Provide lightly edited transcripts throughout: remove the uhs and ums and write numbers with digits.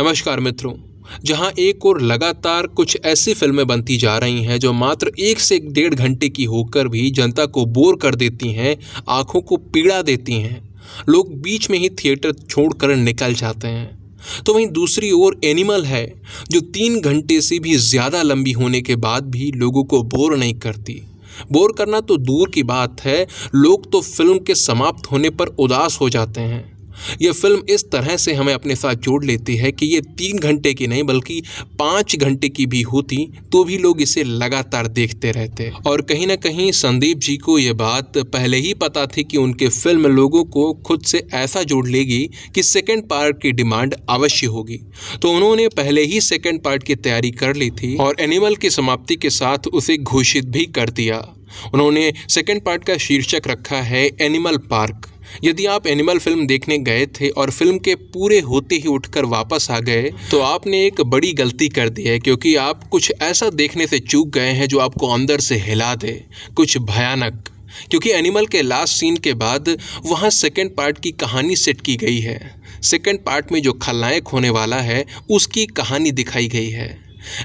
नमस्कार मित्रों। जहां एक और लगातार कुछ ऐसी फिल्में बनती जा रही हैं जो मात्र 1 से 1.5 घंटे की होकर भी जनता को बोर कर देती हैं, आंखों को पीड़ा देती हैं, लोग बीच में ही थिएटर छोड़कर निकल जाते हैं। तो वहीं दूसरी ओर एनिमल है जो 3 घंटे से भी ज़्यादा लंबी होने के बाद भी लोगों को बोर नहीं करती। बोर करना तो दूर की बात है, लोग तो फिल्म के समाप्त होने पर उदास हो जाते हैं। यह फिल्म इस तरह से हमें अपने साथ जोड़ लेती है कि ये 3 घंटे की नहीं बल्कि 5 घंटे की भी होती तो भी लोग इसे लगातार देखते रहते। और कहीं ना कहीं संदीप जी को ये बात पहले ही पता थी कि उनके फिल्म लोगों को खुद से ऐसा जोड़ लेगी कि सेकंड पार्ट की डिमांड अवश्य होगी। तो उन्होंने पहले ही सेकंड पार्ट की तैयारी कर ली थी और एनिमल की समाप्ति के साथ उसे घोषित भी कर दिया। उन्होंने सेकंड पार्ट का शीर्षक रखा है एनिमल पार्क। यदि आप एनिमल फिल्म देखने गए थे और फिल्म के पूरे होते ही उठकर वापस आ गए तो आपने एक बड़ी गलती कर दी है, क्योंकि आप कुछ ऐसा देखने से चूक गए हैं जो आपको अंदर से हिला दे, कुछ भयानक। क्योंकि एनिमल के लास्ट सीन के बाद वहाँ सेकंड पार्ट की कहानी सेट की गई है। सेकंड पार्ट में जो खलनायक होने वाला है उसकी कहानी दिखाई गई है।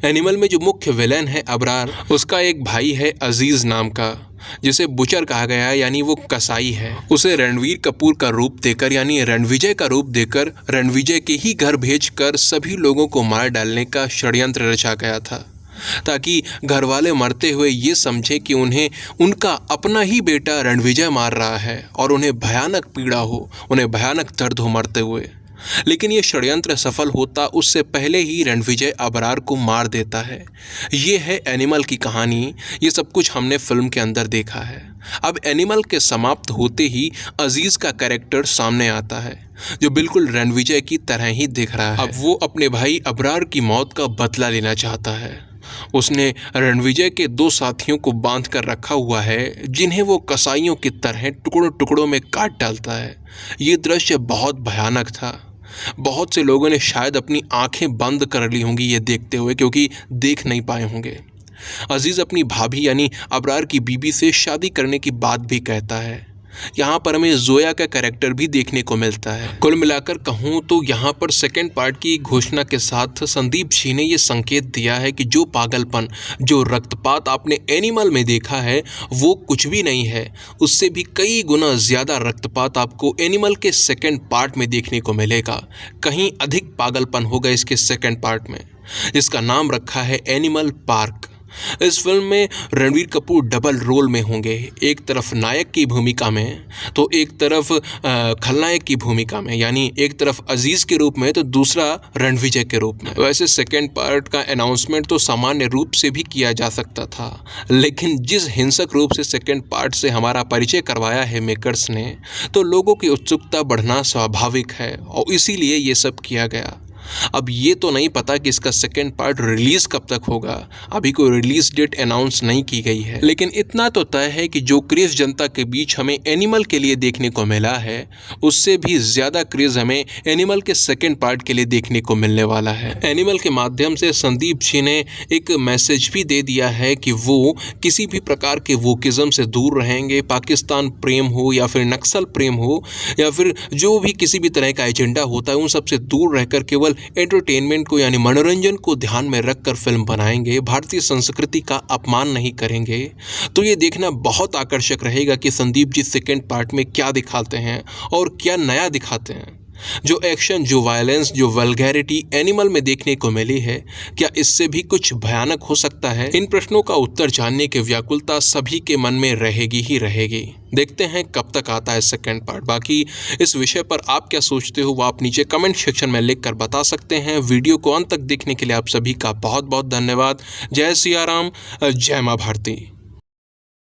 एनिमल में जो मुख्य विलेन है अबरार, उसका एक भाई है अजीज नाम का, जिसे बुचर कहा गया है, यानी वो कसाई है। उसे रणवीर कपूर का रूप देकर यानी रणविजय का रूप देकर रणविजय के ही घर भेजकर सभी लोगों को मार डालने का षड्यंत्र रचा गया था, ताकि घर वाले मरते हुए ये समझे कि उन्हें उनका अपना ही बेटा रणविजय मार रहा है और उन्हें भयानक पीड़ा हो, उन्हें भयानक दर्द हो मरते हुए। लेकिन ये षड्यंत्र सफल होता उससे पहले ही रणविजय अबरार को मार देता है। ये है एनिमल की कहानी। ये सब कुछ हमने फिल्म के अंदर देखा है। अब एनिमल के समाप्त होते ही अजीज़ का कैरेक्टर सामने आता है, जो बिल्कुल रणविजय की तरह ही दिख रहा है। अब वो अपने भाई अबरार की मौत का बदला लेना चाहता है। उसने रणविजय के 2 साथियों को बांध कर रखा हुआ है, जिन्हें वो कसाईयों की तरह टुकड़ों टुकड़ों में काट डालता है। ये दृश्य बहुत भयानक था। बहुत से लोगों ने शायद अपनी आंखें बंद कर ली होंगी ये देखते हुए, क्योंकि देख नहीं पाए होंगे। अजीज़ अपनी भाभी यानी अबरार की बीबी से शादी करने की बात भी कहता है। यहाँ पर हमें जोया का कैरेक्टर भी देखने को मिलता है। कुल मिलाकर कहूँ तो यहाँ पर सेकंड पार्ट की घोषणा के साथ संदीप जी ने ये संकेत दिया है कि जो पागलपन, जो रक्तपात आपने एनिमल में देखा है वो कुछ भी नहीं है। उससे भी कई गुना ज़्यादा रक्तपात आपको एनिमल के सेकंड पार्ट में देखने को मिलेगा। कहीं अधिक पागलपन होगा इसके सेकंड पार्ट में, जिसका नाम रखा है एनिमल पार्क। इस फिल्म में रणवीर कपूर डबल रोल में होंगे, एक तरफ नायक की भूमिका में तो एक तरफ खलनायक की भूमिका में, यानी एक तरफ अजीज़ के रूप में तो दूसरा रणविजय के रूप में। वैसे सेकंड पार्ट का अनाउंसमेंट तो सामान्य रूप से भी किया जा सकता था, लेकिन जिस हिंसक रूप से सेकंड पार्ट से हमारा परिचय करवाया है मेकर्स ने, तो लोगों की उत्सुकता बढ़ना स्वाभाविक है और इसीलिए ये सब किया गया। अब ये तो नहीं पता कि इसका सेकंड पार्ट रिलीज कब तक होगा, अभी कोई रिलीज डेट अनाउंस नहीं की गई है। लेकिन इतना तो तय है कि जो क्रेज जनता के बीच हमें एनिमल के लिए देखने को मिला है, उससे भी ज़्यादा क्रेज हमें एनिमल के सेकंड पार्ट के लिए देखने को मिलने वाला है। एनिमल के माध्यम से संदीप जी ने एक मैसेज भी दे दिया है कि वो किसी भी प्रकार के वोकिज़म से दूर रहेंगे। पाकिस्तान प्रेम हो या फिर नक्सल प्रेम हो या फिर जो भी किसी भी तरह का एजेंडा होता है, उन सबसे दूर रहकर केवल एंटरटेनमेंट को यानी मनोरंजन को ध्यान में रखकर फिल्म बनाएंगे। भारतीय संस्कृति का अपमान नहीं करेंगे। तो ये देखना बहुत आकर्षक रहेगा कि संदीप जी सेकंड पार्ट में क्या दिखाते हैं और क्या नया दिखाते हैं। जो एक्शन, जो वायलेंस, जो वल्गैरिटी एनिमल में देखने को मिली है, क्या इससे भी कुछ भयानक हो सकता है? इन प्रश्नों का उत्तर जानने की व्याकुलता सभी के मन में रहेगी ही रहेगी। देखते हैं कब तक आता है सेकंड पार्ट। बाकी इस विषय पर आप क्या सोचते हो वो आप नीचे कमेंट सेक्शन में लिख कर बता सकते हैं। वीडियो को अंत तक देखने के लिए आप सभी का बहुत बहुत धन्यवाद। जय सिया राम, जय माँ भारती।